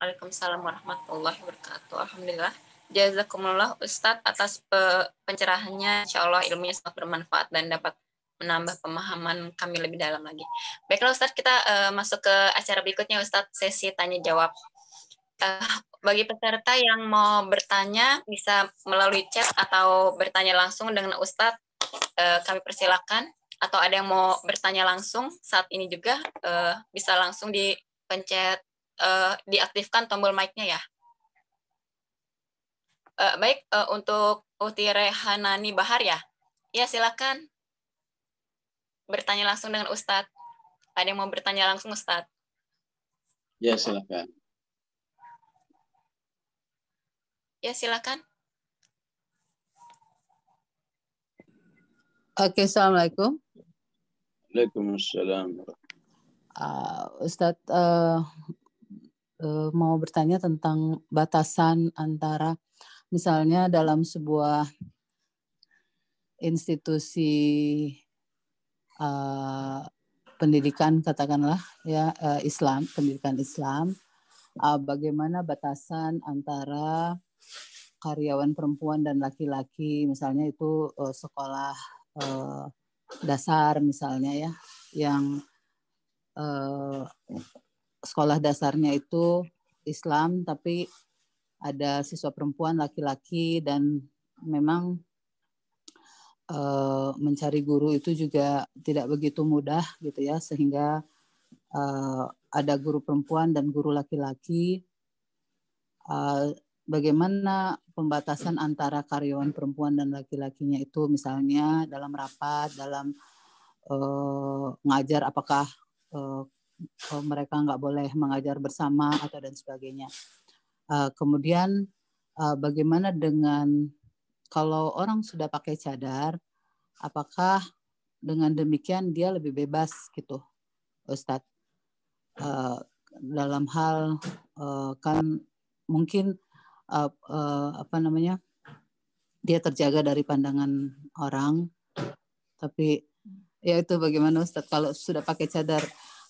Waalaikumsalam warahmatullahi wabarakatuh. Alhamdulillah. Jazakumullah Ustadz atas pencerahannya. Insya Allah ilmunya sangat bermanfaat dan dapat menambah pemahaman kami lebih dalam lagi. Baiklah Ustadz, kita masuk ke acara berikutnya Ustadz, sesi tanya jawab. Bagi peserta yang mau bertanya bisa melalui chat atau bertanya langsung dengan Ustadz, kami persilakan. Atau ada yang mau bertanya langsung saat ini juga bisa langsung dipencet, diaktifkan tombol mic-nya ya. Baik, untuk Uti Rehanani Bahar ya. Ya, silakan bertanya langsung dengan Ustadz. Ada yang mau bertanya langsung Ustadz? Ya, silakan. Ya, silakan. Oke, Assalamualaikum. Waalaikumsalam. Ustadz mau bertanya tentang batasan antara misalnya dalam sebuah institusi pendidikan katakanlah ya Islam, pendidikan Islam, bagaimana batasan antara karyawan perempuan dan laki-laki, misalnya itu sekolah dasar misalnya ya, yang sekolah dasarnya itu Islam tapi ada siswa perempuan laki-laki dan memang mencari guru itu juga tidak begitu mudah gitu ya, sehingga ada guru perempuan dan guru laki-laki. Bagaimana pembatasan antara karyawan perempuan dan laki-lakinya itu, misalnya dalam rapat, dalam ngajar, apakah mereka nggak boleh mengajar bersama atau dan sebagainya. Kemudian bagaimana dengan kalau orang sudah pakai cadar, apakah dengan demikian dia lebih bebas gitu, Ustadz? Dalam hal kan mungkin dia terjaga dari pandangan orang, tapi ya itu bagaimana Ustadz kalau sudah pakai cadar?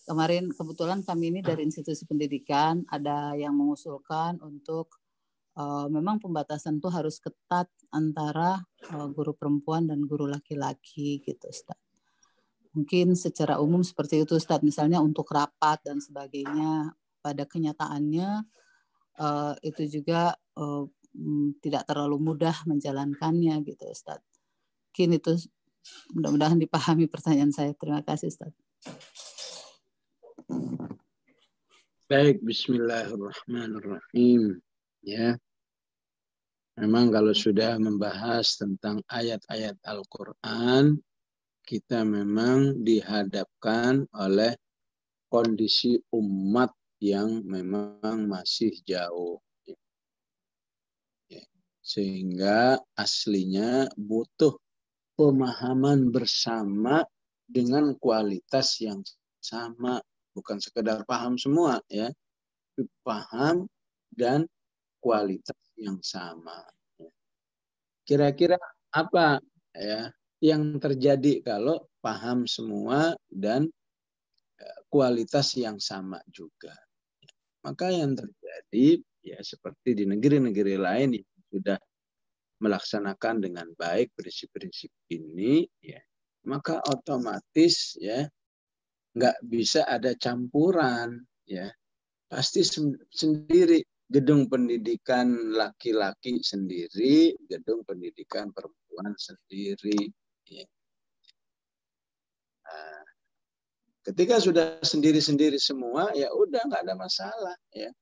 Kemarin kebetulan kami ini dari institusi pendidikan ada yang mengusulkan untuk memang pembatasan itu harus ketat antara guru perempuan dan guru laki-laki gitu Ustadz. Mungkin secara umum seperti itu Ustadz, misalnya untuk rapat dan sebagainya. Pada kenyataannya itu juga tidak terlalu mudah menjalankannya gitu Ustadz. Mungkin itu mudah-mudahan dipahami pertanyaan saya. Terima kasih Ustadz. Baik, bismillahirrahmanirrahim. Ya, memang kalau sudah membahas tentang ayat-ayat Al-Quran, kita memang dihadapkan oleh kondisi umat yang memang masih jauh. Sehingga aslinya butuh pemahaman bersama dengan kualitas yang sama. Bukan sekedar paham semua, ya, paham dan kualitas yang sama. Kira-kira apa ya yang terjadi kalau paham semua dan kualitas yang sama juga? Maka yang terjadi ya seperti di negeri-negeri lain yang sudah melaksanakan dengan baik prinsip-prinsip ini, ya, maka otomatis ya nggak bisa ada campuran, ya, pasti sendiri, gedung pendidikan laki-laki sendiri, gedung pendidikan perempuan sendiri, ya. Nah, ketika sudah sendiri-sendiri semua, ya udah nggak ada masalah, ya,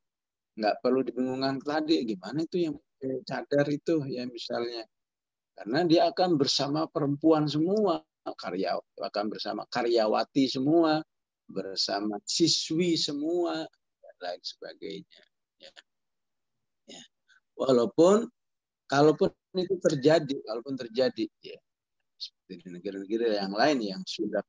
nggak perlu dibingungkan tadi gimana itu yang cadar itu, ya misalnya, karena dia akan bersama perempuan semua, akan bersama karyawati semua, bersama siswi semua, dan lain sebagainya. Ya. Ya. Kalaupun itu terjadi, ya, seperti di negara-negara yang lain yang sudah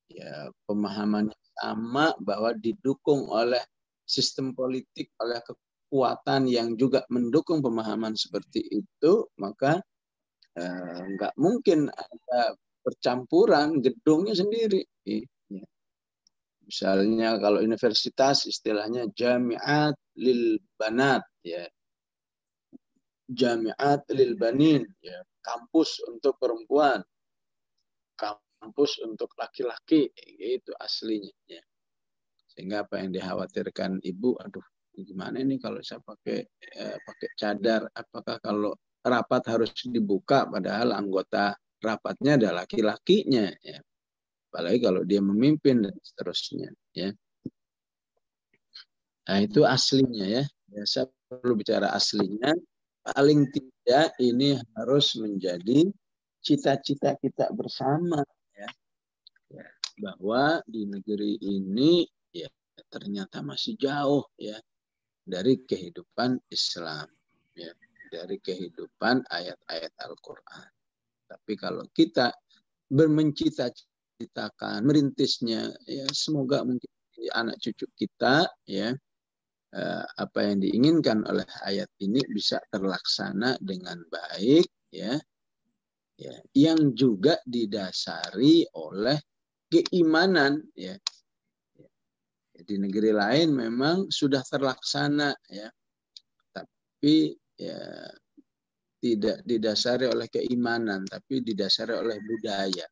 ya pemahamannya sama bahwa didukung oleh sistem politik, oleh kekuatan yang juga mendukung pemahaman seperti itu, maka nggak mungkin ada percampuran, gedungnya sendiri. Ya. Misalnya kalau universitas istilahnya jami'at lil banat, ya. Jami'at lil banin, ya. Kampus untuk perempuan, kampus untuk laki-laki, itu aslinya, ya. Sehingga apa yang dikhawatirkan ibu, aduh gimana ini kalau saya pakai cadar, apakah kalau rapat harus dibuka padahal anggota rapatnya ada laki-lakinya, ya. Apalagi kalau dia memimpin dan seterusnya, ya. Nah, itu aslinya, ya. Saya perlu bicara aslinya. Paling tidak ini harus menjadi cita-cita kita bersama, ya. Ya, bahwa di negeri ini ya ternyata masih jauh, ya, dari kehidupan Islam, ya, dari kehidupan ayat-ayat Al-Quran. Tapi kalau kita mencita-citakan, merintisnya, ya semoga mungkin anak cucu kita, ya, apa yang diinginkan oleh ayat ini bisa terlaksana dengan baik, ya, ya, yang juga didasari oleh keimanan, ya. Di negeri lain memang sudah terlaksana, ya, tapi ya tidak didasari oleh keimanan, tapi didasari oleh budaya.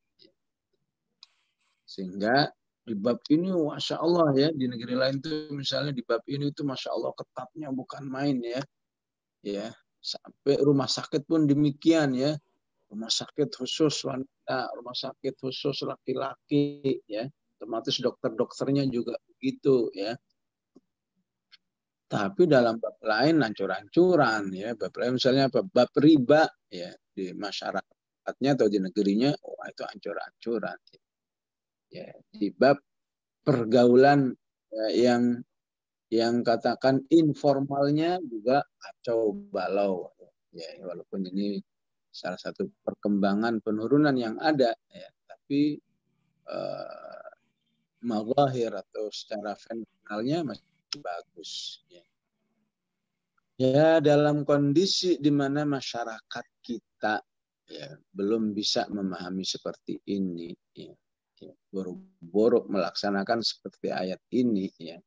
Sehingga di bab ini, masya Allah, ya, di negeri lain tuh misalnya di bab ini tuh masya Allah ketatnya bukan main, ya, ya, sampai rumah sakit pun demikian, ya, rumah sakit khusus wanita, rumah sakit khusus laki-laki, ya, otomatis dokter-dokternya juga begitu, ya. Tapi dalam bab lain ancur-ancuran, ya, bab lain misalnya bab riba, ya, di masyarakatnya atau di negerinya, oh itu ancur-ancuran. Ya, di bab pergaulan, ya, yang katakan informalnya juga kacau balau, ya, walaupun ini salah satu perkembangan penurunan yang ada, ya, tapi mazahir atau secara fenomenalnya masih bagus, ya. Ya, dalam kondisi di mana masyarakat kita, ya, belum bisa memahami seperti ini, ya, ya, boro-boro melaksanakan seperti ayat ini, ya,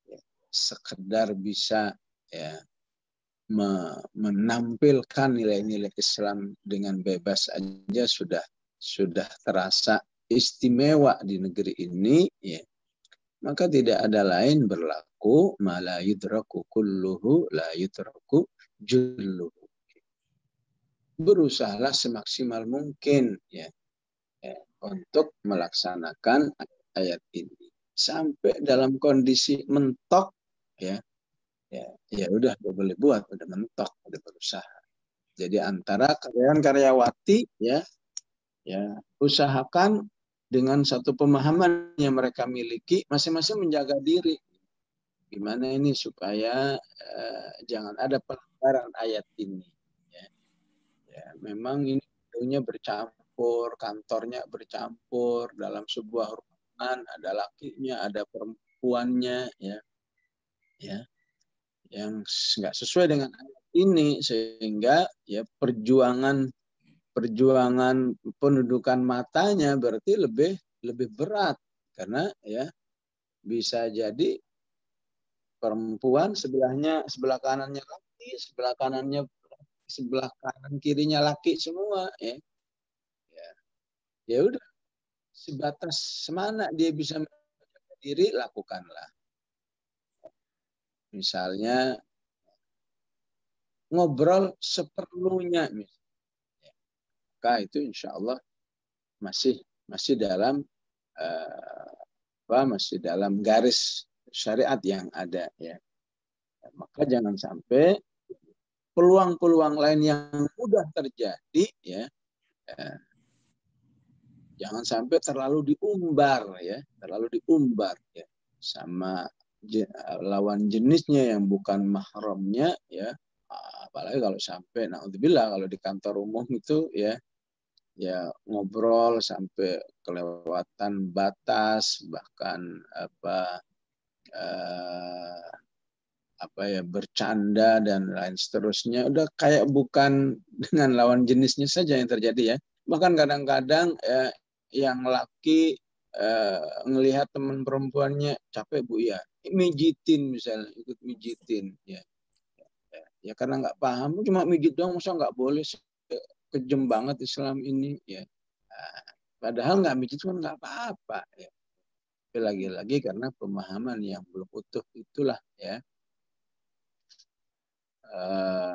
ya, sekedar bisa, ya, menampilkan nilai-nilai Islam dengan bebas aja sudah terasa istimewa di negeri ini, ya. Maka tidak ada lain berlaku ma la yudraku kulluhu la yudraku julluhu. Berusahalah semaksimal mungkin, ya, ya, untuk melaksanakan ayat ini sampai dalam kondisi mentok, ya, ya, ya udah boleh buat, udah mentok, udah berusaha. Jadi antara karyawan-karyawati, ya, ya, usahakan dengan satu pemahaman yang mereka miliki, masing-masing menjaga diri. Gimana ini supaya jangan ada pelanggaran ayat ini. Ya. Ya, memang ini dunia bercampur, kantornya bercampur, dalam sebuah ruangan ada lakinya, ada perempuannya, ya, ya, yang nggak sesuai dengan ayat ini, sehingga ya perjuangan pendudukan matanya berarti lebih berat, karena ya bisa jadi perempuan sebelah kanannya laki, sebelah kanan kirinya laki semua, ya. Ya udah, sebatas semana dia bisa menjaga diri, lakukanlah. Misalnya ngobrol seperlunya, maka itu insya Allah masih dalam masih dalam garis syariat yang ada, ya. Maka jangan sampai peluang-peluang lain yang mudah terjadi, ya, jangan sampai terlalu diumbar, ya, sama lawan jenisnya yang bukan mahramnya, ya. Apalagi kalau sampai, naudzubillah, kalau di kantor umum itu, ya, ya ngobrol sampai kelewatan batas, bahkan bercanda dan lain seterusnya, udah kayak bukan dengan lawan jenisnya saja yang terjadi, ya. Bahkan kadang-kadang yang laki ngelihat teman perempuannya capek Bu ya, mijitin misalnya, ikut mijitin ya. Ya karena nggak paham, cuma mijit doang, masa nggak boleh, kejem banget Islam ini ya. Nah, padahal nggak mijit kan nggak apa-apa ya. Tapi lagi-lagi karena pemahaman yang belum utuh itulah ya.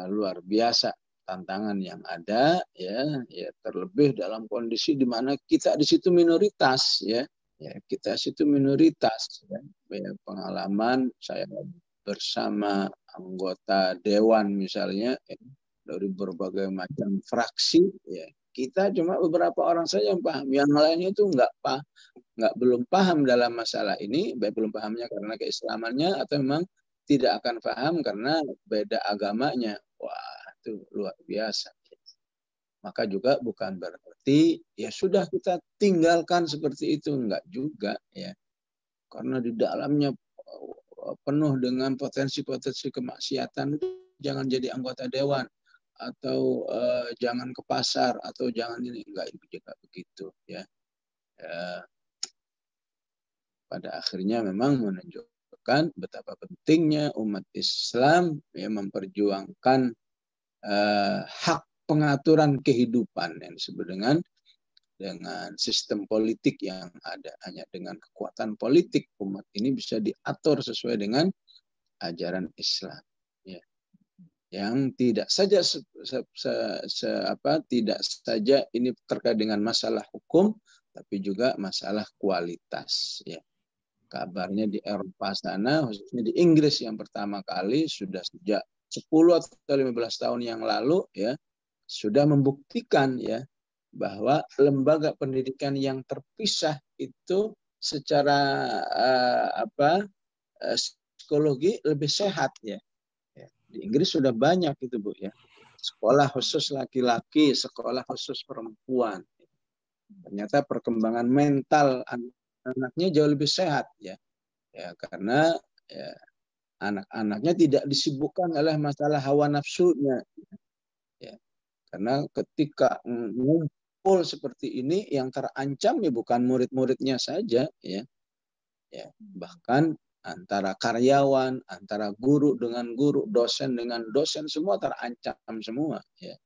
Luar biasa tantangan yang ada ya, terlebih dalam kondisi di mana kita di situ minoritas ya, kita situ minoritas ya. Pengalaman saya bersama anggota dewan misalnya ya, dari berbagai macam fraksi ya, kita cuma beberapa orang saja yang paham, yang lainnya itu belum paham dalam masalah ini, baik belum pahamnya karena keislamannya atau memang tidak akan paham karena beda agamanya. Wah, itu luar biasa. Maka juga bukan berarti ya sudah kita tinggalkan seperti itu, enggak juga ya. Karena di dalamnya penuh dengan potensi-potensi kemaksiatan, jangan jadi anggota dewan atau jangan ke pasar atau jangan ini, enggak juga begitu ya. Pada akhirnya memang menunjukkan betapa pentingnya umat Islam ya, memperjuangkan hak pengaturan kehidupan yang disebut dengan sistem politik yang ada. Hanya dengan kekuatan politik umat ini bisa diatur sesuai dengan ajaran Islam. Ya. Yang tidak saja tidak saja ini terkait dengan masalah hukum, tapi juga masalah kualitas. Ya. Kabarnya di Eropa sana, khususnya di Inggris yang pertama kali sudah sejak 10 atau 15 tahun yang lalu ya, sudah membuktikan ya bahwa lembaga pendidikan yang terpisah itu secara psikologi lebih sehat ya. Di Inggris sudah banyak itu Bu ya. Sekolah khusus laki-laki, sekolah khusus perempuan. Ternyata perkembangan mental anaknya jauh lebih sehat ya, karena ya, anak-anaknya tidak disibukkan oleh masalah hawa nafsunya ya. Karena ketika ngumpul seperti ini yang terancam ya bukan murid-muridnya saja ya, bahkan antara karyawan, antara guru dengan guru, dosen dengan dosen, semua terancam semua ya.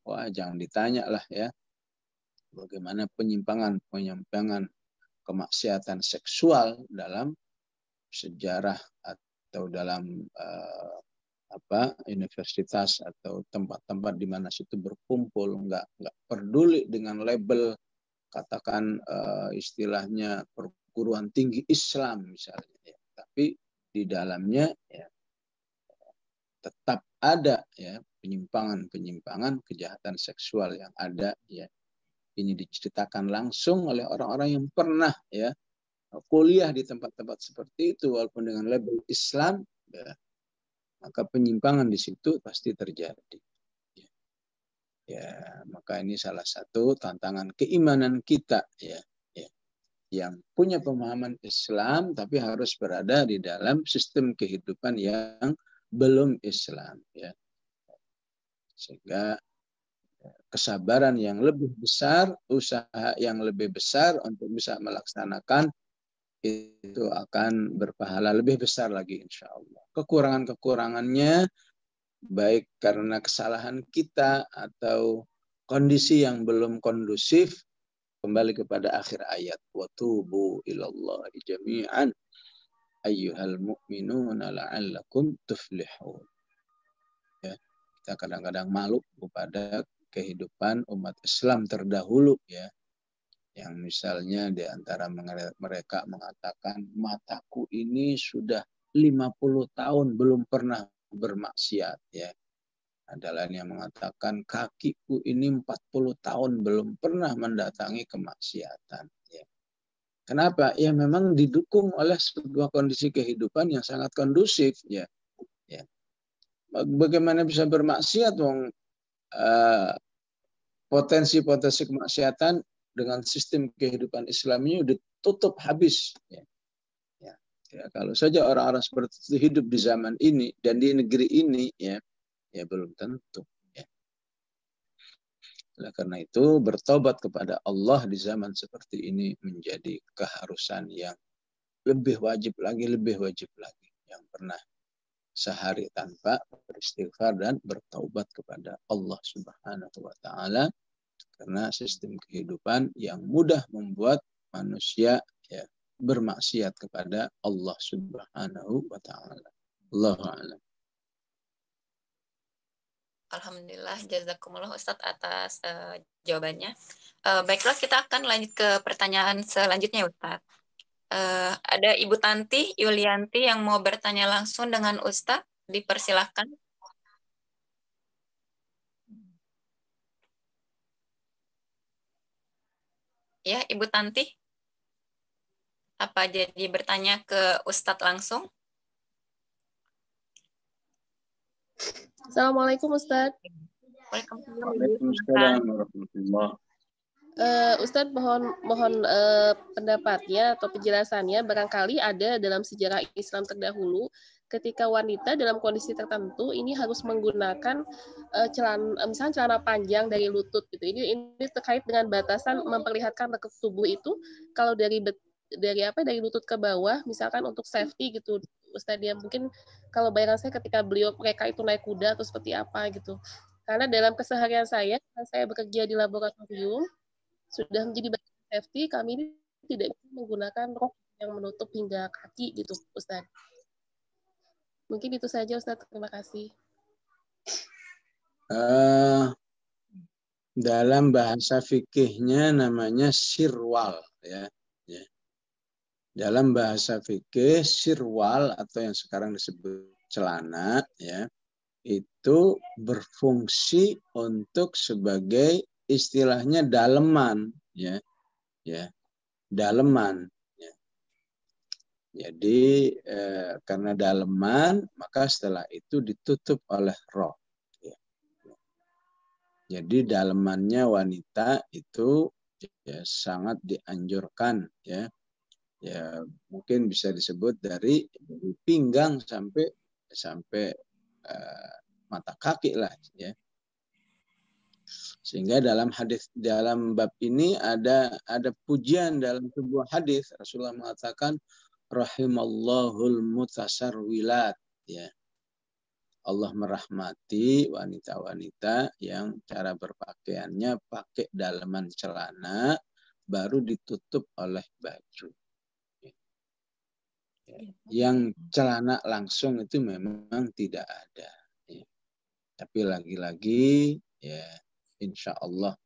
Wah, jangan ditanya lah ya bagaimana penyimpangan kemaksiatan seksual dalam sejarah atau dalam universitas atau tempat-tempat di mana situ berkumpul, nggak peduli dengan label, katakan istilahnya perguruan tinggi Islam misalnya ya. Tapi di dalamnya ya, tetap ada ya penyimpangan kejahatan seksual yang ada ya. Ini diceritakan langsung oleh orang-orang yang pernah ya kuliah di tempat-tempat seperti itu, walaupun dengan label Islam ya, maka penyimpangan di situ pasti terjadi ya. Maka ini salah satu tantangan keimanan kita ya, yang punya pemahaman Islam tapi harus berada di dalam sistem kehidupan yang belum Islam ya, sehingga kesabaran yang lebih besar, usaha yang lebih besar untuk bisa melaksanakan itu akan berpahala lebih besar lagi insya Allah. Kekurangan-kekurangannya baik karena kesalahan kita atau kondisi yang belum kondusif, kembali kepada akhir ayat, wa tubu ilallahi jami'an ayyuhal mu'minuna la'allakum tuflihun. Ya, kita kadang-kadang malu kepada kehidupan umat Islam terdahulu ya, yang misalnya di antara mereka mengatakan mataku ini sudah 50 tahun belum pernah bermaksiat ya. Ada lain yang mengatakan kakiku ini 40 tahun belum pernah mendatangi kemaksiatan ya. Kenapa? Ya memang didukung oleh sebuah kondisi kehidupan yang sangat kondusif ya. Bagaimana bisa bermaksiat wong potensi-potensi kemaksiatan dengan sistem kehidupan Islam ini ditutup habis ya. Kalau saja orang-orang seperti itu hidup di zaman ini dan di negeri ini ya belum tentu ya. Oleh karena itu bertobat kepada Allah di zaman seperti ini menjadi keharusan yang lebih wajib lagi, yang pernah sehari tanpa beristighfar dan bertaubat kepada Allah Subhanahu wa taala, karena sistem kehidupan yang mudah membuat manusia ya bermaksiat kepada Allah Subhanahu wa taala. Allahu a'lam. Alhamdulillah, jazakumullah Ustadz atas jawabannya. Baiklah, kita akan lanjut ke pertanyaan selanjutnya Ustadz. Ada Ibu Tanti Yulianti yang mau bertanya langsung dengan Ustadz, dipersilahkan. Ya, Ibu Tanti, apa jadi bertanya ke Ustadz langsung? Assalamualaikum Ustadz. Waalaikumsalam warahmatullahi. Ustadz mohon pendapatnya atau penjelasannya. Barangkali ada dalam sejarah Islam terdahulu ketika wanita dalam kondisi tertentu ini harus menggunakan misalnya celana panjang dari lutut gitu. Ini terkait dengan batasan memperlihatkan lekuk tubuh itu kalau dari lutut ke bawah, misalkan untuk safety gitu, Ustadz, ya mungkin kalau bayangan saya ketika mereka itu naik kuda atau seperti apa gitu. Karena dalam keseharian saya bekerja di laboratorium, sudah menjadi bagian safety, kami ini tidak bisa menggunakan rok yang menutup hingga kaki gitu, Ustadz. Mungkin itu saja, Ustadz. Terima kasih. Dalam bahasa fikihnya namanya sirwal, ya. Dalam bahasa fikih sirwal atau yang sekarang disebut celana, ya, itu berfungsi untuk sebagai istilahnya daleman, ya, daleman. Ya. Jadi karena daleman, maka setelah itu ditutup oleh rok. Ya. Jadi dalemannya wanita itu ya, sangat dianjurkan, ya. Ya mungkin bisa disebut dari pinggang sampai mata kaki lah, ya. Sehingga dalam bab ini ada pujian dalam sebuah hadis. Rasulullah mengatakan rahimallahul mutasarwilat, ya. Allah merahmati wanita-wanita yang cara berpakaiannya pakai daleman celana baru ditutup oleh baju. Yang celana langsung itu memang tidak ada. Ya. Tapi lagi-lagi ya insya Allah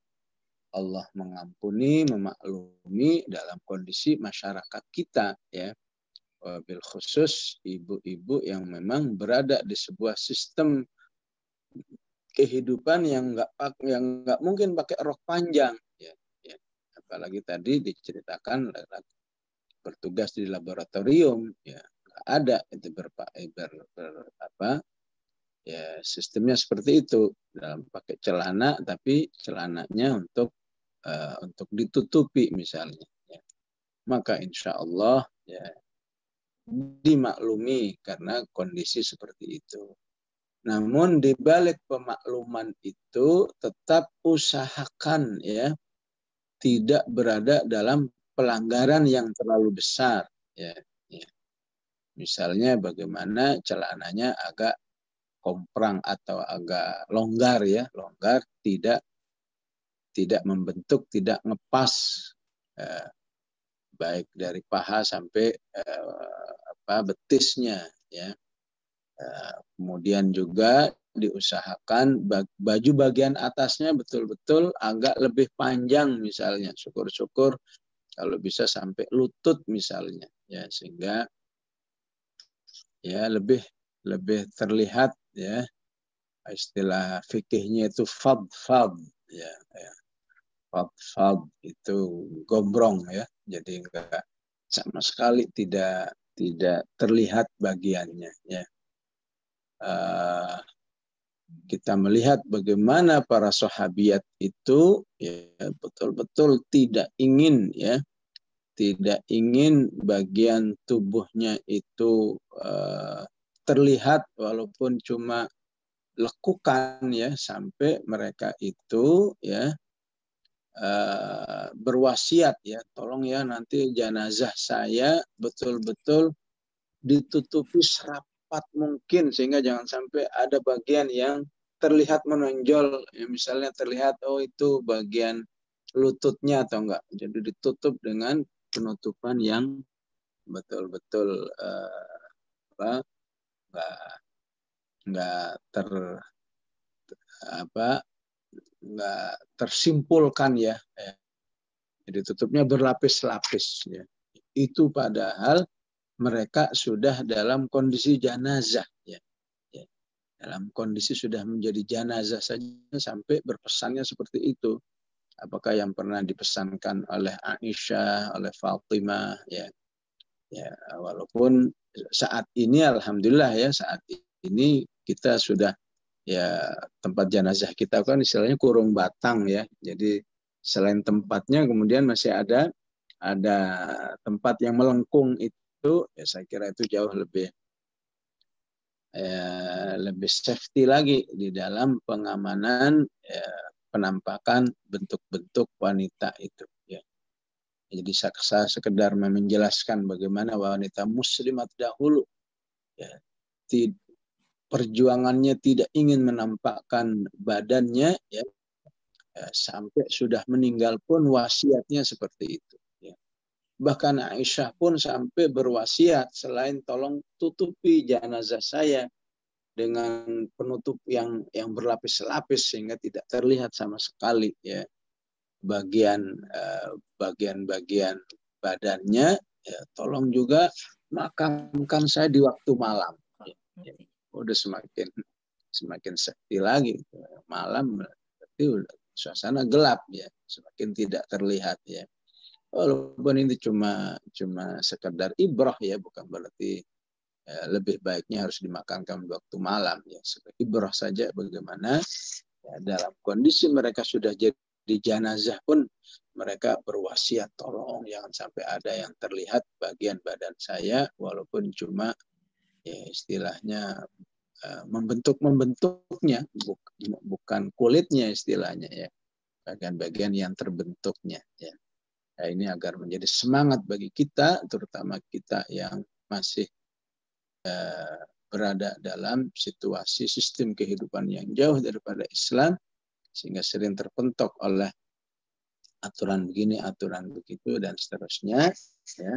Allah mengampuni, memaklumi dalam kondisi masyarakat kita, ya. Bil khusus ibu-ibu yang memang berada di sebuah sistem kehidupan yang nggak mungkin pakai rok panjang, ya. Apalagi tadi diceritakan bertugas di laboratorium, ya nggak ada itu ya sistemnya seperti itu, dalam pakai celana tapi celananya untuk ditutupi misalnya, ya. Maka insya Allah ya dimaklumi karena kondisi seperti itu. Namun di balik pemakluman itu tetap usahakan ya tidak berada dalam pelanggaran yang terlalu besar, ya. Misalnya bagaimana celananya agak komprang atau agak longgar, ya, longgar, tidak membentuk, tidak ngepas, baik dari paha sampai betisnya, ya. Kemudian juga diusahakan baju bagian atasnya betul-betul agak lebih panjang misalnya, syukur-syukur kalau bisa sampai lutut misalnya, ya, sehingga ya lebih terlihat, ya, istilah fikihnya itu fadfad, ya, fadfad itu gombrong, ya, jadi enggak sama sekali tidak terlihat bagiannya, ya. Kita melihat bagaimana para sahabiat itu ya betul-betul tidak ingin, ya, tidak ingin bagian tubuhnya itu terlihat walaupun cuma lekukan, ya, sampai mereka itu, ya, berwasiat ya, tolong ya nanti jenazah saya betul-betul ditutupi serapat mungkin sehingga jangan sampai ada bagian yang terlihat menonjol, ya, misalnya terlihat oh itu bagian lututnya atau enggak, jadi ditutup dengan penutupan yang betul-betul nggak nggak tersimpulkan ya. Jadi tutupnya berlapis-lapis ya. Itu padahal mereka sudah dalam kondisi jenazah ya. Dalam kondisi sudah menjadi jenazah saja sampai berpesannya seperti itu. Apakah yang pernah dipesankan oleh Aisyah, oleh Fatimah ya. Ya, walaupun saat ini alhamdulillah ya, saat ini kita sudah ya tempat jenazah kita kan istilahnya kurung batang ya. Jadi selain tempatnya kemudian masih ada tempat yang melengkung itu ya, saya kira itu jauh lebih safety lagi di dalam pengamanan penampakan bentuk-bentuk wanita itu ya. Jadi saya sekedar menjelaskan bagaimana wanita muslimat dahulu ya, perjuangannya tidak ingin menampakkan badannya ya, sampai sudah meninggal pun wasiatnya seperti itu ya. Bahkan Aisyah pun sampai berwasiat, selain tolong tutupi jenazah saya dengan penutup yang berlapis-lapis sehingga tidak terlihat sama sekali ya bagian-bagian badannya ya, tolong juga makamkan saya di waktu malam ya. Udah semakin sepi lagi malam, berarti udah suasana gelap ya, semakin tidak terlihat ya. Walaupun ini cuma sekedar ibrah ya, bukan berarti lebih baiknya harus dimakamkan waktu malam ya, sebagai ibrah saja bagaimana ya, dalam kondisi mereka sudah jadi jenazah pun mereka berwasiat tolong jangan sampai ada yang terlihat bagian badan saya, walaupun cuma ya istilahnya membentuknya, bukan kulitnya istilahnya ya, bagian-bagian yang terbentuknya ya. Nah, ini agar menjadi semangat bagi kita, terutama kita yang masih berada dalam situasi sistem kehidupan yang jauh daripada Islam, sehingga sering terpentok oleh aturan begini, aturan begitu, dan seterusnya. Ya.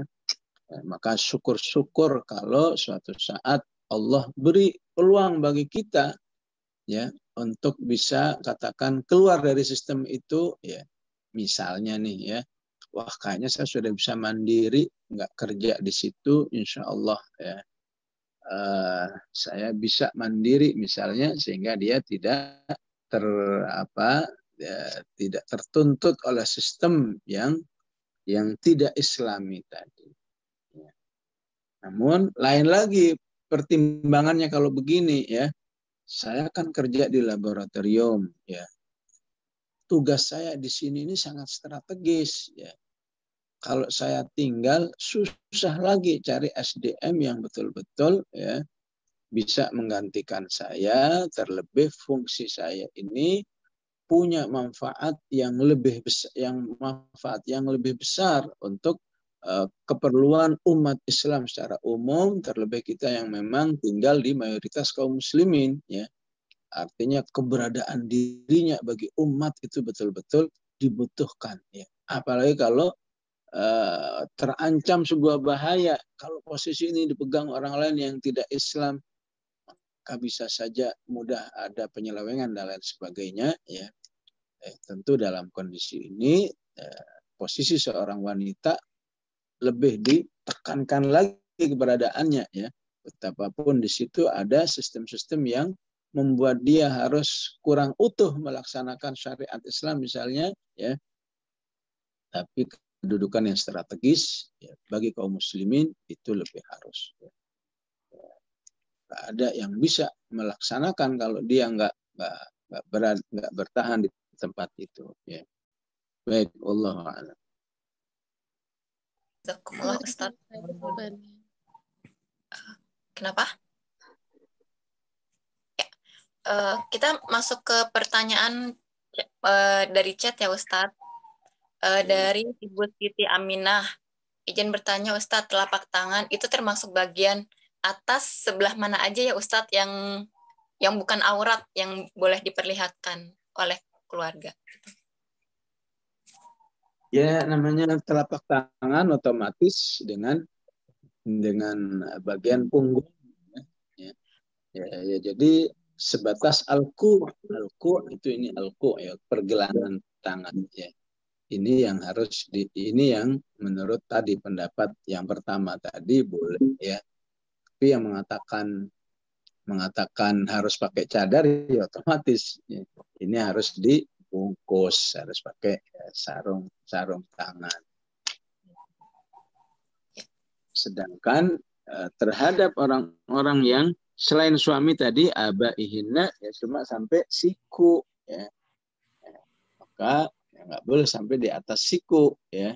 Maka syukur-syukur kalau suatu saat Allah beri peluang bagi kita ya untuk bisa katakan keluar dari sistem itu ya. Misalnya nih ya, wah kayaknya saya sudah bisa mandiri, nggak kerja di situ, insya Allah ya. Saya bisa mandiri misalnya, sehingga dia tidak tidak tertuntut oleh sistem yang tidak Islami tadi. Ya. Namun lain lagi pertimbangannya kalau begini ya, saya kan kerja di laboratorium ya. Tugas saya di sini ini sangat strategis ya. Kalau saya tinggal susah lagi cari SDM yang betul-betul ya bisa menggantikan saya, terlebih fungsi saya ini punya manfaat yang lebih besar untuk keperluan umat Islam secara umum, terlebih kita yang memang tinggal di mayoritas kaum muslimin ya. Artinya keberadaan dirinya bagi umat itu betul-betul dibutuhkan ya. Apalagi kalau terancam sebuah bahaya, kalau posisi ini dipegang orang lain yang tidak Islam, maka bisa saja mudah ada penyelewengan dan lain sebagainya ya. Tentu dalam kondisi ini posisi seorang wanita lebih ditekankan lagi keberadaannya ya. Betapapun di situ ada sistem-sistem yang membuat dia harus kurang utuh melaksanakan syariat Islam misalnya ya. Tapi kedudukan yang strategis ya, bagi kaum muslimin itu lebih harus. Ya. Gak ada yang bisa melaksanakan kalau dia nggak bertahan di tempat itu. Ya. Baik, Wallahu a'lam. Jazakumullah Ustaz. Kenapa? Ya. Kita masuk ke pertanyaan dari chat ya Ustaz. Dari Ibu Siti Aminah, izin bertanya Ustadz, telapak tangan itu termasuk bagian atas sebelah mana aja ya Ustadz yang bukan aurat yang boleh diperlihatkan oleh keluarga? Ya, namanya telapak tangan otomatis dengan bagian punggung. Ya, ya, jadi sebatas alku itu ini alku ya, pergelangan tangan ya. Ini yang menurut tadi pendapat yang pertama tadi boleh ya. Tapi yang mengatakan harus pakai cadar ya otomatis ya. Ini harus dibungkus, harus pakai sarung tangan. Sedangkan terhadap orang-orang yang selain suami tadi abaihina ya cuma sampai siku ya. Maka nggak boleh sampai di atas siku ya.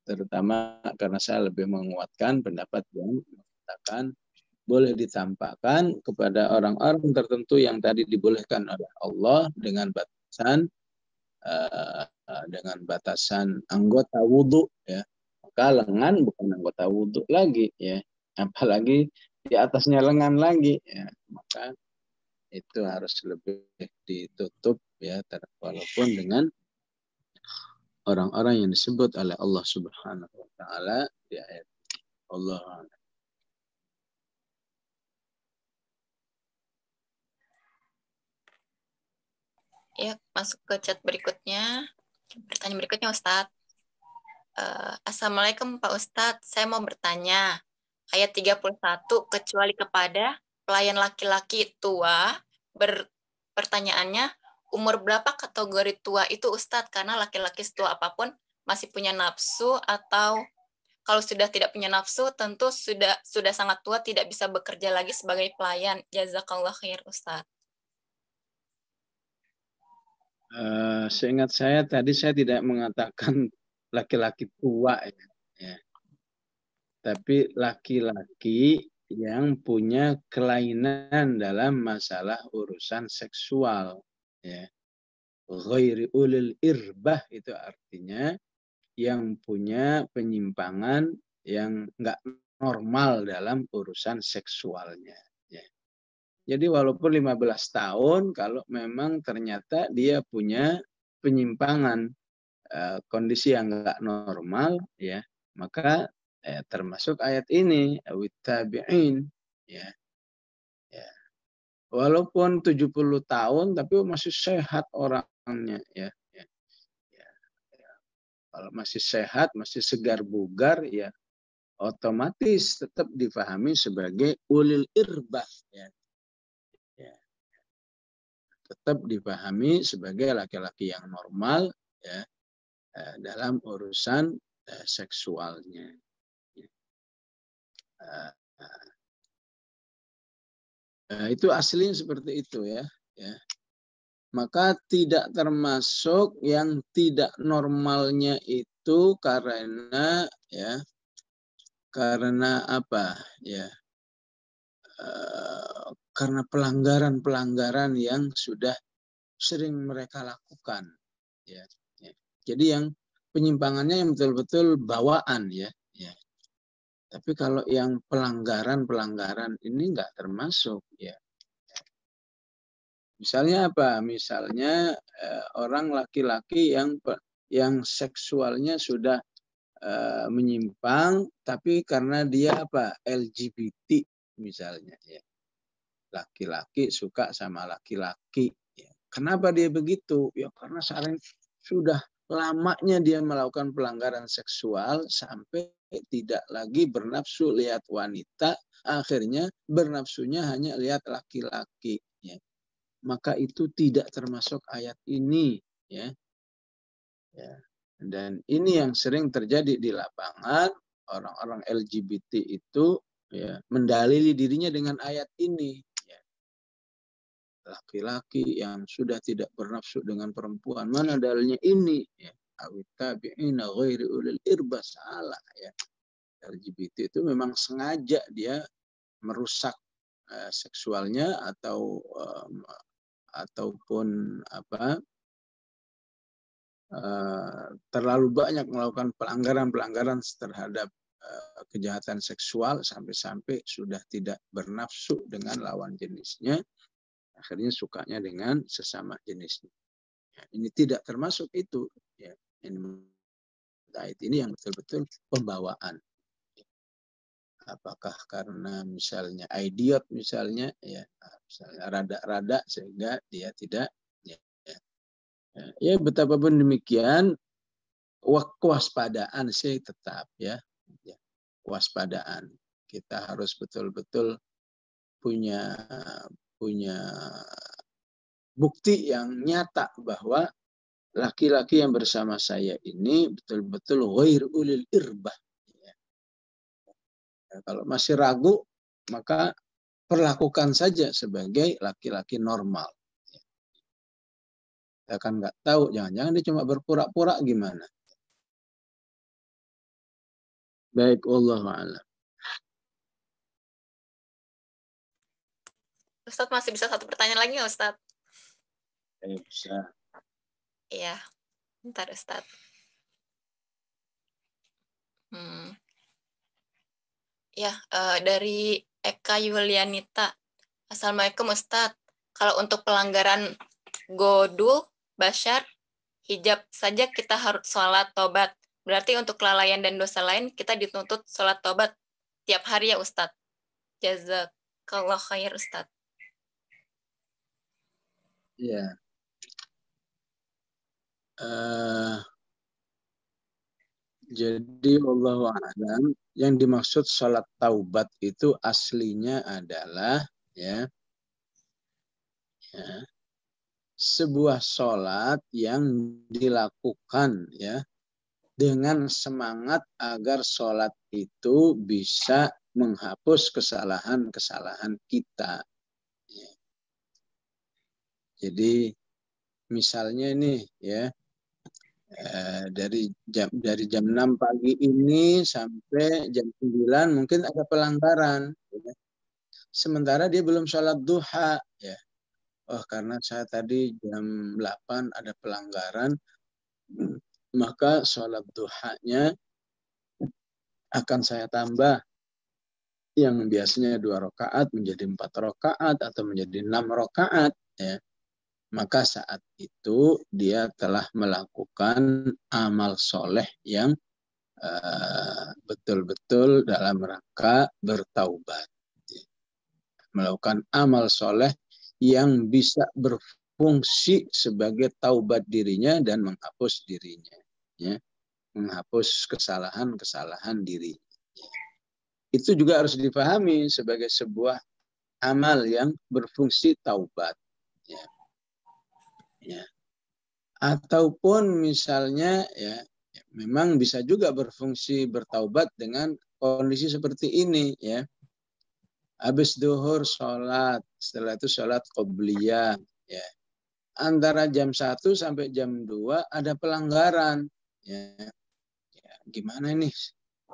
Terutama karena saya lebih menguatkan pendapat yang mengatakan boleh ditampakkan kepada orang-orang tertentu yang tadi dibolehkan oleh Allah dengan batasan anggota wudhu ya. Maka lengan bukan anggota wudhu lagi ya, apalagi di atasnya lengan lagi ya. Maka itu harus lebih ditutup ya, walaupun dengan orang-orang yang disebut oleh Allah Subhanahu wa taala di ayat Allah. Ya, masuk ke chat berikutnya. Pertanyaan berikutnya Ustadz. Assalamualaikum Pak Ustadz, saya mau bertanya. Ayat 31, kecuali kepada pelayan laki-laki tua, pertanyaannya, umur berapa kategori tua itu Ustadz? Karena laki-laki setua apapun masih punya nafsu, atau kalau sudah tidak punya nafsu, tentu sudah sangat tua, tidak bisa bekerja lagi sebagai pelayan. Jazakallah khair Ustadz. Seingat saya tadi saya tidak mengatakan laki-laki tua ya. Tapi laki-laki yang punya kelainan dalam masalah urusan seksual ya. Ghairi ulil irbah itu artinya yang punya penyimpangan yang enggak normal dalam urusan seksualnya ya. Jadi walaupun 15 tahun kalau memang ternyata dia punya penyimpangan kondisi yang enggak normal ya, maka termasuk ayat ini awittabi'in ya. Ya. Walaupun 70 tahun tapi masih sehat orangnya ya. Ya. Ya. Ya. Kalau masih sehat, masih segar bugar ya otomatis tetap difahami sebagai ulil irbah ya. Ya. Tetap dipahami sebagai laki-laki yang normal ya dalam urusan seksualnya. Itu aslinya seperti itu ya. Maka tidak termasuk yang tidak normalnya itu karena apa ya? Karena pelanggaran-pelanggaran yang sudah sering mereka lakukan ya. Jadi yang penyimpangannya yang betul-betul bawaan ya. Tapi kalau yang pelanggaran ini nggak termasuk ya. Misalnya apa? Misalnya orang laki-laki yang seksualnya sudah menyimpang, tapi karena dia apa? LGBT misalnya ya. Laki-laki suka sama laki-laki. Ya. Kenapa dia begitu? Ya karena sudah lamanya dia melakukan pelanggaran seksual sampai tidak lagi bernafsu lihat wanita, akhirnya bernafsunya hanya lihat laki-laki. Ya. Maka itu tidak termasuk ayat ini. Ya. Dan ini yang sering terjadi di lapangan, orang-orang LGBT itu ya, mendalili dirinya dengan ayat ini. Laki-laki yang sudah tidak bernafsu dengan perempuan, mana dalilnya ini ya. Awittabi'ina ghairi ulil irbah, salah ya. LGBT itu memang sengaja dia merusak seksualnya ataupun apa terlalu banyak melakukan pelanggaran-pelanggaran terhadap kejahatan seksual sampai-sampai sudah tidak bernafsu dengan lawan jenisnya, akhirnya sukanya dengan sesama jenisnya. Ya, ini tidak termasuk itu. Ya, ini yang betul-betul pembawaan. Apakah karena misalnya idiot misalnya, ya misalnya rada-rada sehingga dia tidak, ya betapapun demikian kewaspadaan sih tetap ya, kewaspadaan. Kita harus betul-betul punya bukti yang nyata bahwa laki-laki yang bersama saya ini betul-betul ghair ulil irbah. Ya, kalau masih ragu, maka perlakukan saja sebagai laki-laki normal. Kita kan nggak tahu, jangan-jangan dia cuma berpura-pura gimana. Baik, wallahu a'lam. Ustadz masih bisa satu pertanyaan lagi nggak Ustadz? Bisa. Iya, bentar Ustadz. Ya, dari Eka Yulianita. Assalamualaikum Ustadz. Kalau untuk pelanggaran Godul, Bashar, hijab saja kita harus sholat tobat. Berarti untuk kelalaian dan dosa lain kita dituntut sholat tobat tiap hari ya Ustadz. Jazakallah khair Ustadz. Ya. Jadi wallahu a'lam, yang dimaksud sholat taubat itu aslinya adalah ya sebuah sholat yang dilakukan ya dengan semangat agar sholat itu bisa menghapus kesalahan-kesalahan kita. Ya. Jadi misalnya ini ya, dari jam 6 pagi ini sampai jam 9 mungkin ada pelanggaran. Ya. Sementara dia belum sholat duha. Ya. Oh, karena saya tadi jam 8 ada pelanggaran, maka sholat duhanya akan saya tambah. Yang biasanya 2 rakaat menjadi 4 rakaat atau menjadi 6 rakaat. Ya. Maka saat itu dia telah melakukan amal soleh yang betul-betul dalam rangka bertaubat. Melakukan amal soleh yang bisa berfungsi sebagai taubat dirinya dan menghapus dirinya. Ya. Menghapus kesalahan-kesalahan diri. Itu juga harus dipahami sebagai sebuah amal yang berfungsi taubat. Ya. Ya. Ataupun misalnya ya memang bisa juga berfungsi bertaubat dengan kondisi seperti ini ya. Habis duhur sholat, setelah itu sholat qobliyah ya. Antara jam 1 sampai jam 2 ada pelanggaran ya. Ya gimana ini?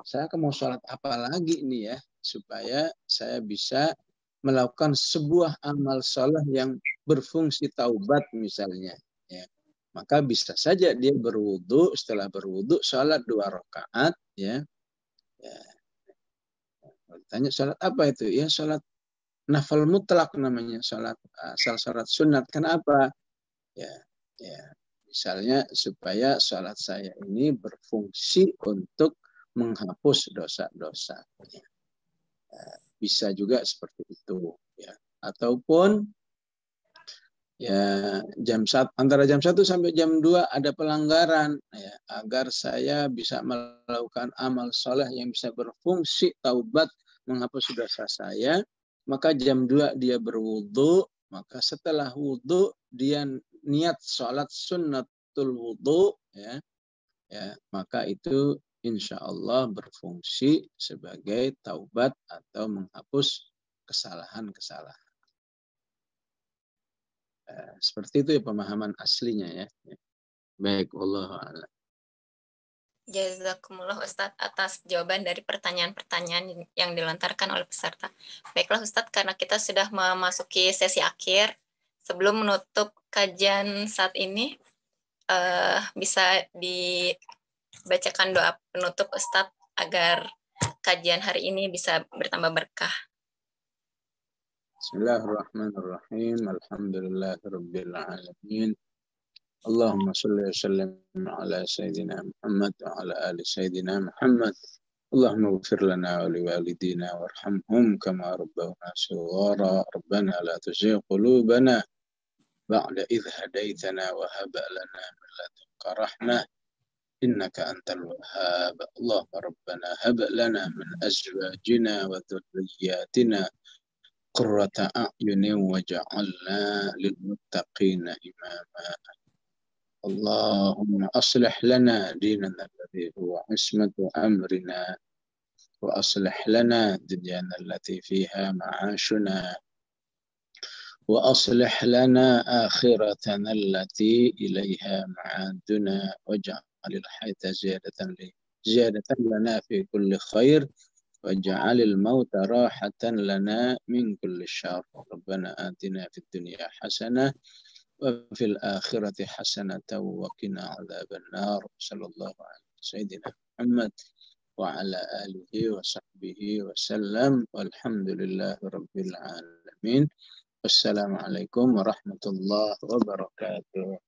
Saya mau sholat apa lagi nih ya supaya saya bisa melakukan sebuah amal sholat yang berfungsi taubat misalnya ya. Maka bisa saja dia berwudu, setelah berwudu sholat 2 rakaat ya. Ya. Tanya sholat apa itu? Ya sholat nafal mutlak namanya, sholat asal sholat sunat. Kenapa? Ya, ya. Misalnya supaya sholat saya ini berfungsi untuk menghapus dosa-dosa. Ya. Bisa juga seperti itu ya. Ataupun ya antara jam 1 sampai jam 2 ada pelanggaran ya, agar saya bisa melakukan amal soleh yang bisa berfungsi taubat menghapus dosa saya, maka jam 2 dia berwudu, maka setelah wudu dia niat sholat sunnatul wudu ya, ya maka itu insya Allah berfungsi sebagai taubat atau menghapus kesalahan-kesalahan. Seperti itu ya pemahaman aslinya ya. Baik, wallahu a'lam. Jazakumullah Ustadz atas jawaban dari pertanyaan-pertanyaan yang dilontarkan oleh peserta. Baiklah Ustadz, karena kita sudah memasuki sesi akhir, sebelum menutup kajian saat ini, bisa dibacakan doa penutup Ustadz agar kajian hari ini bisa bertambah berkah. Bismillahirrahmanirrahim. Alhamdulillahirabbil alamin. Allahumma shalli wa sallim ala sayyidina Muhammad wa ala ali sayyidina Muhammad. Allahumma ighfir lana wa liwalidina warhamhum kama rabbawna shighara. Rabbana la tuzigh qulubana ba'da idh hadaitana wa hab lana min ladunka rahmah innaka antal wahhab. Allahumma rabbana hab lana min azwajina wa dhurriyyatina qurrata a'yunin waj'alna lil muttaqina imama. Allahumma aslih lana dinana alladhi huwa ismatu amrina wa aslih lana dunyana allati fiha ma'ashuna wa aslih lana akhiratana allati ilayha ma'aduna waj'alil hayata ziyadatan lana fi kulli khair waj'alil mauta rahatan lana min kulli syarr. Rabbana atina fid dunya hasanah wa fil akhirati hasanatan wa qina adzaban nar. Sallallahu alaihi sayyidina Muhammad wa ala alihi wa sahbihi wa sallam. Walhamdulillahi rabbil alamin. Wassalamualaikum warahmatullahi wabarakatuh.